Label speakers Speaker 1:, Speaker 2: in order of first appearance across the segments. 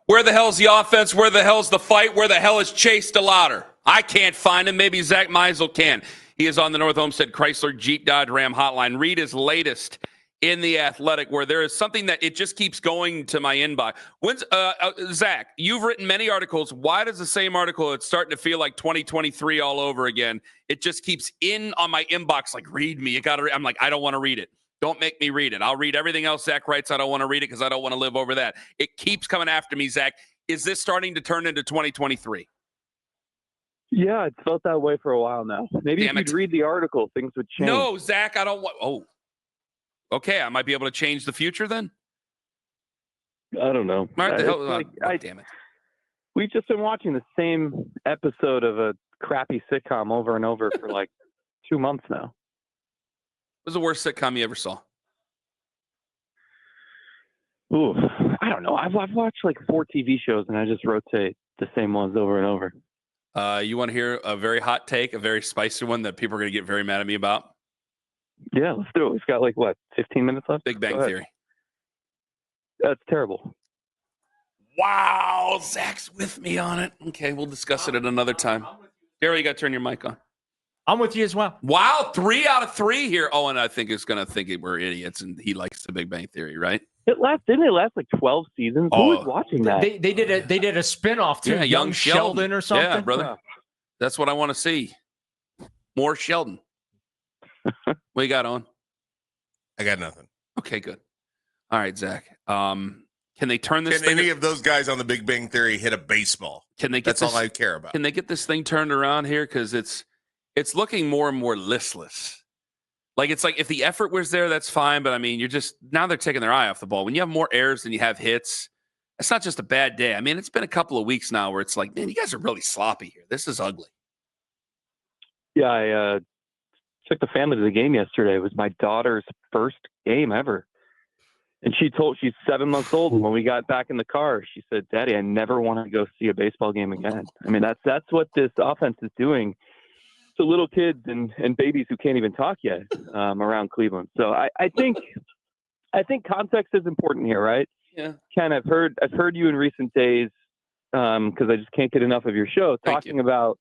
Speaker 1: Where the hell's the offense? Where the hell's the fight? Where the hell is Chase DeLauter? I can't find him. Maybe Zack Meisel can. He is on the North Homestead Chrysler Jeep Dodge Ram hotline. Read his latest in The Athletic, where there is something that it just keeps going to my inbox. Zach, you've written many articles. Why does the same article, it's starting to feel like 2023 all over again? It just keeps in on my inbox like, read me. I'm like, I don't want to read it. Don't make me read it. I'll read everything else Zach writes. I don't want to read it because I don't want to live over that. It keeps coming after me, Zach. Is this starting to turn into 2023?
Speaker 2: Yeah, it's felt that way for a while now. Maybe if you'd read the article, things would change.
Speaker 1: No, Zach, I don't want. Oh, okay. I might be able to change the future then.
Speaker 2: I don't know.
Speaker 1: All right, the hell, damn it.
Speaker 2: We've just been watching the same episode of a crappy sitcom over and over for like 2 months now.
Speaker 1: What was the worst sitcom you ever saw?
Speaker 2: Ooh, I don't know. I've watched like 4 TV shows and I just rotate the same ones over and over.
Speaker 1: You want to hear a very hot take, a very spicy one that people are going to get very mad at me about?
Speaker 2: Yeah, let's do it. We've got 15 minutes left?
Speaker 1: Big Bang Theory.
Speaker 2: That's terrible.
Speaker 1: Wow, Zach's with me on it. Okay, we'll discuss it at another time. Gary, you got to turn your mic on.
Speaker 3: I'm with you as well.
Speaker 1: Wow, 3 out of 3 here. Oh, and I think it's going to think we're idiots, and he likes the Big Bang Theory, right?
Speaker 2: Didn't it last like 12 seasons? Who was watching that?
Speaker 3: They did a spinoff too.
Speaker 1: Yeah,
Speaker 3: Young Sheldon or something.
Speaker 1: Yeah, brother. That's what I want to see. More Sheldon. What you got on?
Speaker 4: I got nothing.
Speaker 1: Okay, good. All right, Zach. Can they turn this?
Speaker 4: Can any of those guys on the Big Bang Theory hit a baseball?
Speaker 1: Can they get
Speaker 4: That's
Speaker 1: this,
Speaker 4: all I care about.
Speaker 1: Can they get this thing turned around here? Because it's looking more and more listless. It's like if the effort was there, that's fine. But I mean, now they're taking their eye off the ball. When you have more errors than you have hits, it's not just a bad day. I mean, it's been a couple of weeks now where it's like, man, you guys are really sloppy here. This is ugly.
Speaker 2: Yeah, I took the family to the game yesterday. It was my daughter's first game ever. And she's 7 months old. And when we got back in the car, she said, "Daddy, I never want to go see a baseball game again." I mean, that's what this offense is doing to little kids and babies who can't even talk yet around Cleveland. So I think context is important here, right?
Speaker 1: Yeah.
Speaker 2: Ken, I've heard you in recent days because I just can't get enough of your show talking about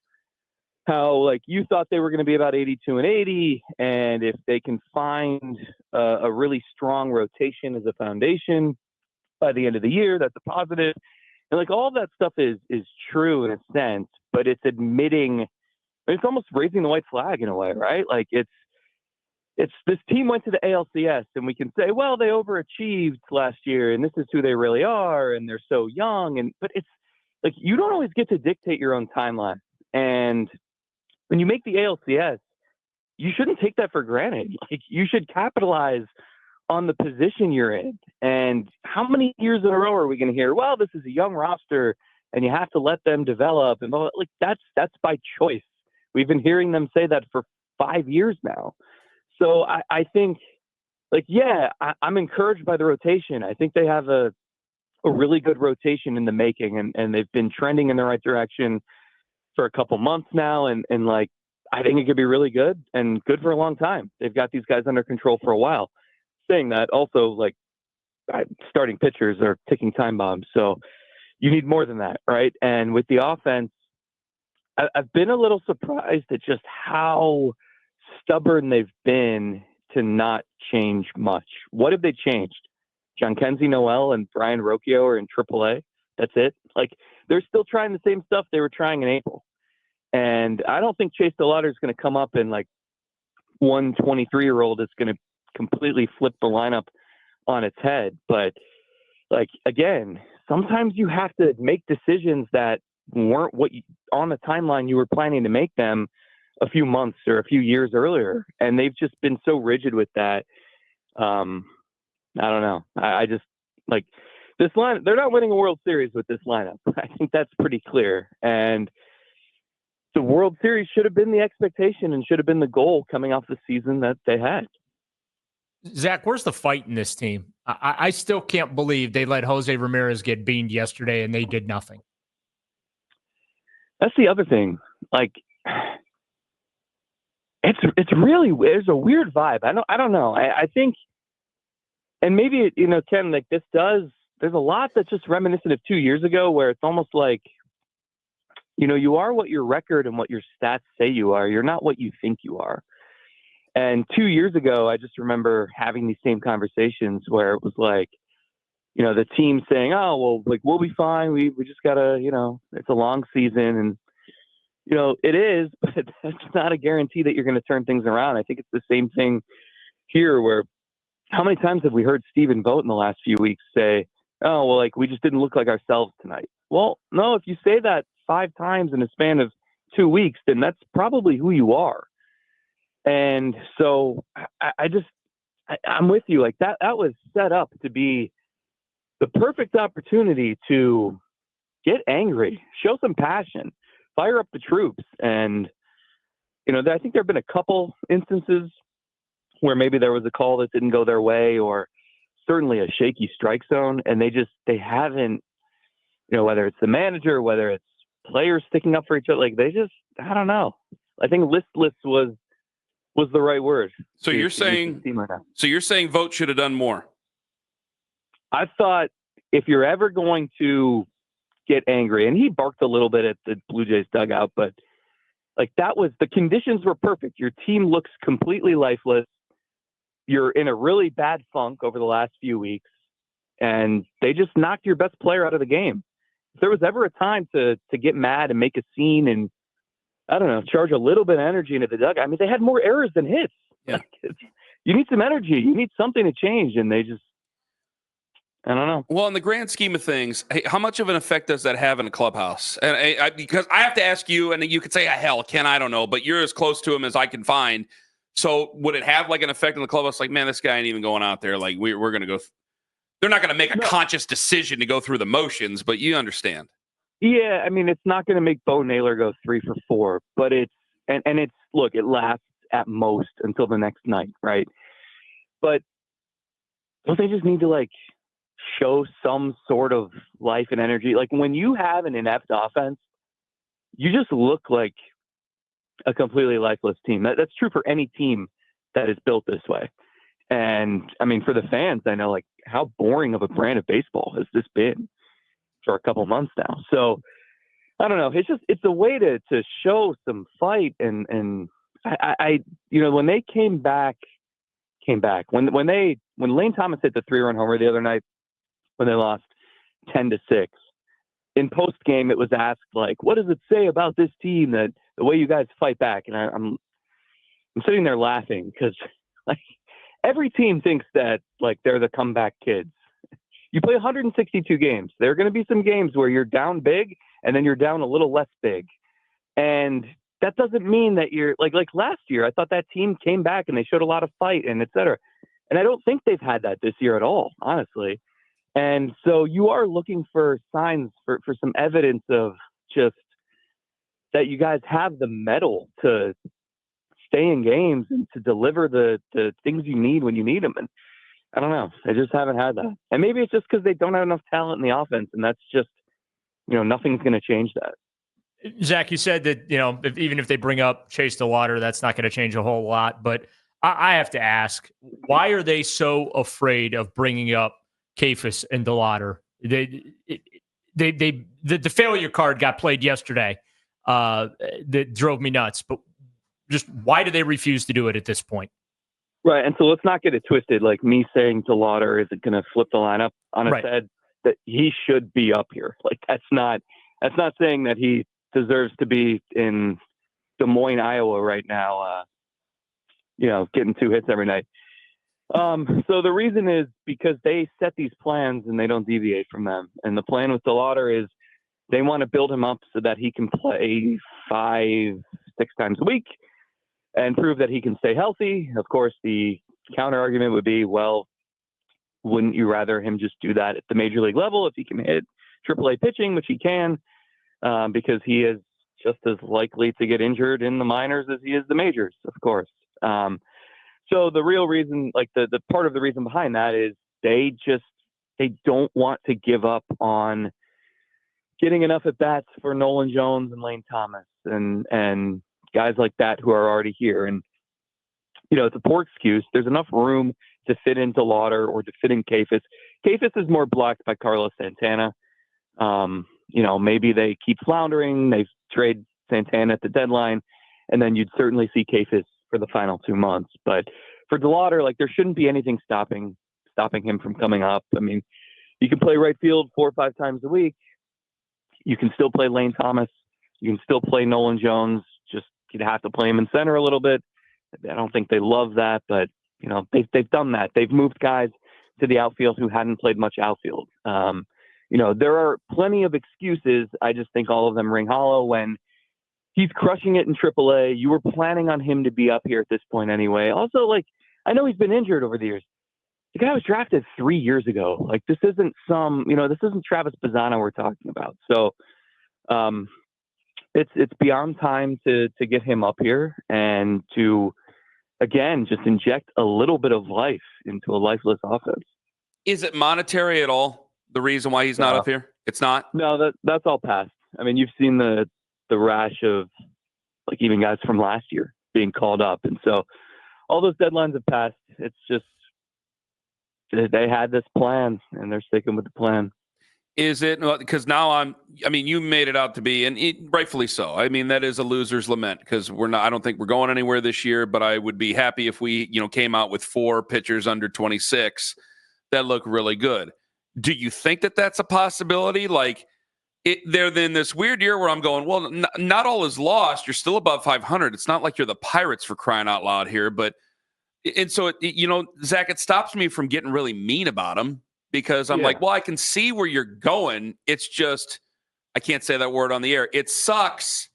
Speaker 2: how you thought they were going to be about 82-80, and if they can find a really strong rotation as a foundation by the end of the year, that's a positive. And all of that stuff is true in a sense, but it's admitting. It's almost raising the white flag in a way, right? It's this team went to the ALCS and we can say, well, they overachieved last year and this is who they really are and they're so young. But it's you don't always get to dictate your own timeline. And when you make the ALCS, you shouldn't take that for granted. You should capitalize on the position you're in. And how many years in a row are we going to hear, well, this is a young roster and you have to let them develop and that's by choice. We've been hearing them say that for 5 years now. So I think, I'm encouraged by the rotation. I think they have a really good rotation in the making, and they've been trending in the right direction for a couple months now. And I think it could be really good and good for a long time. They've got these guys under control for a while. Saying that, also, starting pitchers are ticking time bombs. So you need more than that, right? And with the offense, I've been a little surprised at just how stubborn they've been to not change much. What have they changed? Jhonkensy Noel and Brian Rocchio are in AAA. That's it. They're still trying the same stuff they were trying in April. And I don't think Chase DeLauter is going to come up and one 23-year-old is going to completely flip the lineup on its head. But again, sometimes you have to make decisions that weren't on the timeline you were planning to make them a few months or a few years earlier. And they've just been so rigid with that. I don't know. I just this line, they're not winning a World Series with this lineup. I think that's pretty clear. And the World Series should have been the expectation and should have been the goal coming off the season that they had.
Speaker 3: Zach, where's the fight in this team? I still can't believe they let Jose Ramirez get beamed yesterday and they did nothing.
Speaker 2: That's the other thing. It's really, there's a weird vibe. I don't know. I think, and maybe Ken, this does there's a lot that's just reminiscent of 2 years ago, where it's almost like, you are what your record and what your stats say you are. You're not what you think you are. And 2 years ago, I just remember having these same conversations where it was like, the team saying, oh, well, like, we'll be fine. We just gotta, it's a long season. And, it is, but that's not a guarantee that you're going to turn things around. I think it's the same thing here, where how many times have we heard Stephen Vogt in the last few weeks say, oh, well, like, we just didn't look like ourselves tonight. Well, no, if you say that 5 times in a span of 2 weeks, then that's probably who you are. And so I'm with you. Like, that was set up to be the perfect opportunity to get angry, show some passion, fire up the troops. And, I think there have been a couple instances where maybe there was a call that didn't go their way, or certainly a shaky strike zone. And they haven't, whether it's the manager, whether it's players sticking up for each other, like, I don't know. I think listless was the right word.
Speaker 1: So you're saying Vogt should have done more.
Speaker 2: I thought if you're ever going to get angry, and he barked a little bit at the Blue Jays dugout, but like, the conditions were perfect. Your team looks completely lifeless. You're in a really bad funk over the last few weeks, and they just knocked your best player out of the game. If there was ever a time to get mad and make a scene and, I don't know, charge a little bit of energy into the dugout. I mean, they had more errors than hits.
Speaker 1: Yeah.
Speaker 2: Like, you need some energy. You need something to change, and they just, I don't know.
Speaker 1: Well, in the grand scheme of things, hey, how much of an effect does that have in a clubhouse? And because I have to ask you, and you could say, hell, Ken, I don't know, but you're as close to him as I can find. So would it have like an effect in the clubhouse? Like, man, this guy ain't even going out there. Like, we're going to go. They're not going to make a conscious decision to go through the motions, but you understand.
Speaker 2: Yeah, I mean, it's not going to make Bo Naylor go 3 for 4, but it's look, it lasts at most until the next night, right? But don't they just need to, like, show some sort of life and energy? Like, when you have an inept offense, you just look like a completely lifeless team. That's true for any team that is built this way. And I mean, for the fans, I know, like, how boring of a brand of baseball has this been for a couple months now. So I don't know. It's a way to show some fight. And I when they came back, when Lane Thomas hit the 3-run homer the other night, when they lost 10-6, in post game, it was asked, like, what does it say about this team that the way you guys fight back? And I'm sitting there laughing, because, like, every team thinks that, like, they're the comeback kids. You play 162 games. There are going to be some games where you're down big and then you're down a little less big. And that doesn't mean that you're like last year, I thought that team came back and they showed a lot of fight and et cetera. And I don't think they've had that this year at all, honestly. And so you are looking for signs, for some evidence of just that you guys have the mettle to stay in games and to deliver the things you need when you need them. And I don't know. I just haven't had that. And maybe it's just because they don't have enough talent in the offense, and that's just, nothing's going to change that.
Speaker 3: Zach, you said that, even if they bring up Chase DeLauter, that's not going to change a whole lot. But I have to ask, why are they so afraid of bringing up Kefis and DeLauter? The failure card got played yesterday. That drove me nuts. But just why do they refuse to do it at this point?
Speaker 2: Right. And so let's not get it twisted. Like, me saying DeLauter isn't going to flip the lineup on its head, that he should be up here. Like, that's not saying that he deserves to be in Des Moines, Iowa right now, getting 2 hits every night. So the reason is because they set these plans and they don't deviate from them. And the plan with DeLauter is they want to build him up so that he can play 5-6 times a week and prove that he can stay healthy. Of course, the counter argument would be, well, wouldn't you rather him just do that at the major league level if he can hit AAA pitching, which he can, because he is just as likely to get injured in the minors as he is the majors, of course. So the real reason, like the part of the reason behind that is they don't want to give up on getting enough at bats for Nolan Jones and Lane Thomas and guys like that who are already here. And, it's a poor excuse. There's enough room to fit in DeLauter or to fit in Kefis. Kafis is more blocked by Carlos Santana. Maybe they keep floundering. They trade Santana at the deadline, and then you'd certainly see Kafis for the final 2 months. But for DeLauter, like, there shouldn't be anything stopping him from coming up. I mean, you can play right field 4 or 5 times a week. You can still play Lane Thomas. You can still play Nolan Jones. Just you'd have to play him in center a little bit. I don't think they love that, but they've done that. They've moved guys to the outfield who hadn't played much outfield. There are plenty of excuses. I just think all of them ring hollow. When he's crushing it in AAA, you were planning on him to be up here at this point anyway. Also, like, I know he's been injured over the years. The guy was drafted 3 years ago. Like, this isn't this isn't Travis Bazzana we're talking about. So, it's beyond time to get him up here and to, again, just inject a little bit of life into a lifeless offense.
Speaker 1: Is it monetary at all? The reason why he's not up here? It's not?
Speaker 2: No, that's all past. I mean, you've seen the rash of, like, even guys from last year being called up. And so all those deadlines have passed. It's just, they had this plan and they're sticking with the plan.
Speaker 1: Is it? Because now you made it out to be, and rightfully so. I mean, that is a loser's lament because I don't think we're going anywhere this year, but I would be happy if we, came out with 4 pitchers under 26 that look really good. Do you think that that's a possibility? Like, they're in this weird year where I'm going, well, not all is lost. You're still above 500. It's not like you're the Pirates, for crying out loud here. But, and so, Zach, it stops me from getting really mean about him because I'm like, well, I can see where you're going. It's just, I can't say that word on the air. It sucks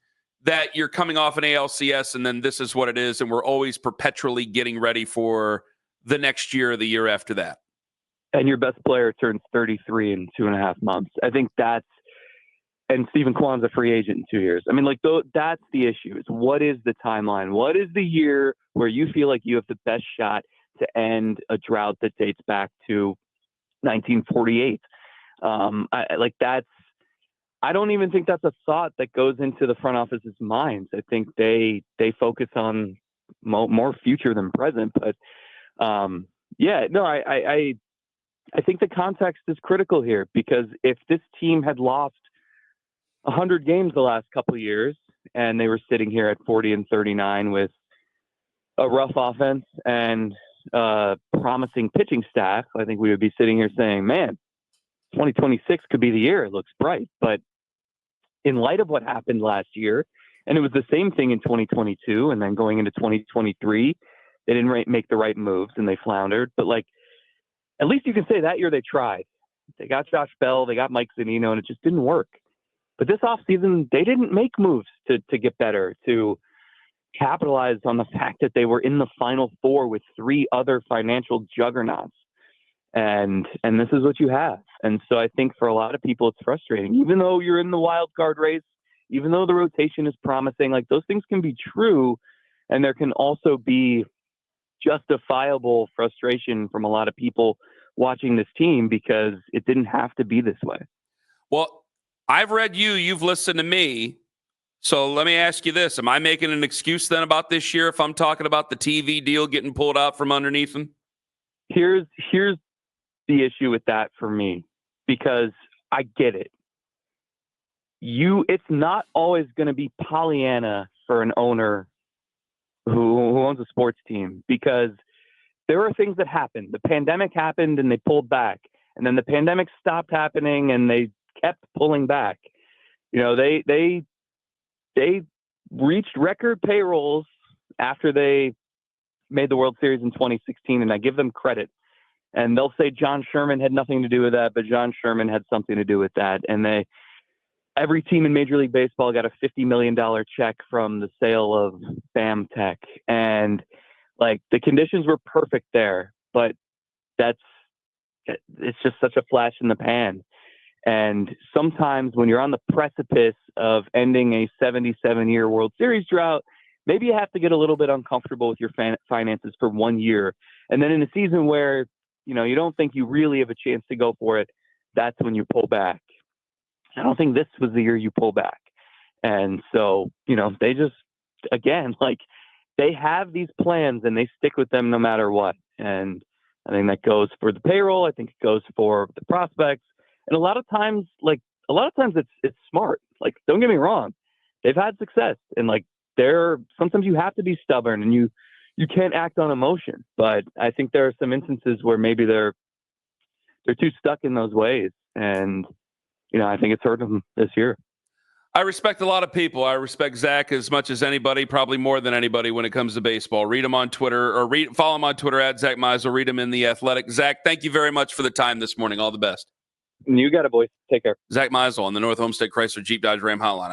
Speaker 1: that you're coming off an ALCS and then this is what it is. And we're always perpetually getting ready for the next year or the year after that.
Speaker 2: And your best player turns 33 in 2.5 months. I think and Stephen Kwan's a free agent in 2 years. I mean, like, that's the issue. Is what is the timeline? What is the year where you feel like you have the best shot to end a drought that dates back to 1948? I don't even think that's a thought that goes into the front office's minds. I think they focus on more future than present. But I think the context is critical here, because if this team had lost 100 games the last couple of years and they were sitting here at 40 and 39 with a rough offense and promising pitching staff, I think we would be sitting here saying, man, 2026 could be the year. It looks bright. But in light of what happened last year, and it was the same thing in 2022, and then going into 2023, they didn't make the right moves and they floundered. But, like, at least you can say that year they tried. They got Josh Bell, they got Mike Zunino, and it just didn't work. But this offseason, they didn't make moves to get better, to capitalize on the fact that they were in the Final Four with 3 other financial juggernauts. And this is what you have. And so I think for a lot of people, it's frustrating. Even though you're in the wild card race, even though the rotation is promising, like, those things can be true. And there can also be justifiable frustration from a lot of people watching this team because it didn't have to be this way.
Speaker 1: Well, I've read you've listened to me. So let me ask you this. Am I making an excuse then about this year if I'm talking about the TV deal getting pulled out from underneath them?
Speaker 2: Here's the issue with that for me, because I get it. It's not always going to be Pollyanna for an owner who owns a sports team, because there are things that happened. The pandemic happened and they pulled back, and then the pandemic stopped happening and they kept pulling back. They reached record payrolls after they made the World Series in 2016, and I give them credit. And they'll say John Sherman had nothing to do with that, but John Sherman had something to do with that. And every team in Major League Baseball got a $50 million check from the sale of BAM Tech. And, like, the conditions were perfect there, but it's just such a flash in the pan. And sometimes when you're on the precipice of ending a 77-year World Series drought, maybe you have to get a little bit uncomfortable with your finances for 1 year. And then in a season where, you don't think you really have a chance to go for it, that's when you pull back. I don't think this was the year you pull back. And so, they just, again, like, they have these plans and they stick with them no matter what. And I think that goes for the payroll. I think it goes for the prospects. And a lot of times it's smart. Like, don't get me wrong. They've had success, and like sometimes you have to be stubborn and you can't act on emotion. But I think there are some instances where maybe they're too stuck in those ways. And, I think it's hurt them this year.
Speaker 1: I respect a lot of people. I respect Zach as much as anybody, probably more than anybody when it comes to baseball. Read him on Twitter or follow him on Twitter at Zack Meisel. Read him in The Athletic. Zach, thank you very much for the time this morning. All the best.
Speaker 2: You got it, boys. Take care.
Speaker 1: Zack Meisel on the North Homestead Chrysler Jeep Dodge Ram Hotline.